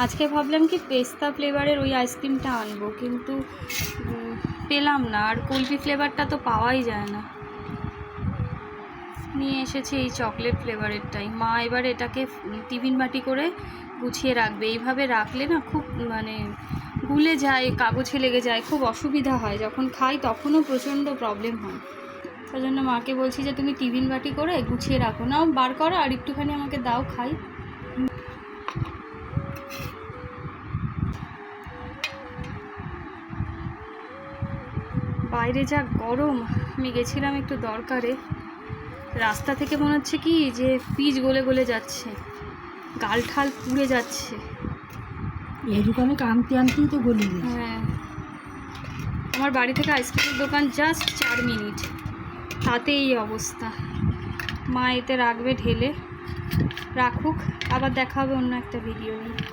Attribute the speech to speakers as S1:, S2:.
S1: আজকে ভাবলাম কি পেস্তা ফ্লেভারের ওই আইসক্রিমটা আনবো, কিন্তু পেলাম না। আর কুলফি ফ্লেভারটা তো পাওয়াই যায় না। নিয়ে এসেছি এই চকলেট ফ্লেভারেরটাই। মা এবার এটাকে টিফিন বাটি করে গুছিয়ে রাখবে। এইভাবে রাখলে না খুব গুলে যায়, কাগজে লেগে যায়, খুব অসুবিধা হয়। যখন খাই তখনও প্রচণ্ড প্রবলেম হয়। তার জন্য মাকে বলছি যে তুমি টিফিন বাটি করে গুছিয়ে রাখো। নাও বার করো আর একটুখানি আমাকে দাও, খাই। বাইরে যা গরম, আমি গেছিলাম একটু দরকারে। রাস্তা থেকে মনে হচ্ছে কি যে পিচ গলে গলে যাচ্ছে, গাল ঠাল পুড়ে যাচ্ছে।
S2: এই দোকানে আনতে আনতেই তো গলি।
S1: হ্যাঁ, আমার বাড়ি থেকে আইসক্রিমের দোকান জাস্ট 4 মিনিট, তাতে এই অবস্থা। মা এতে রাখবে ঢেলে, রাখুক, আবার দেখা হবে অন্য একটা ভিডিও নিয়ে।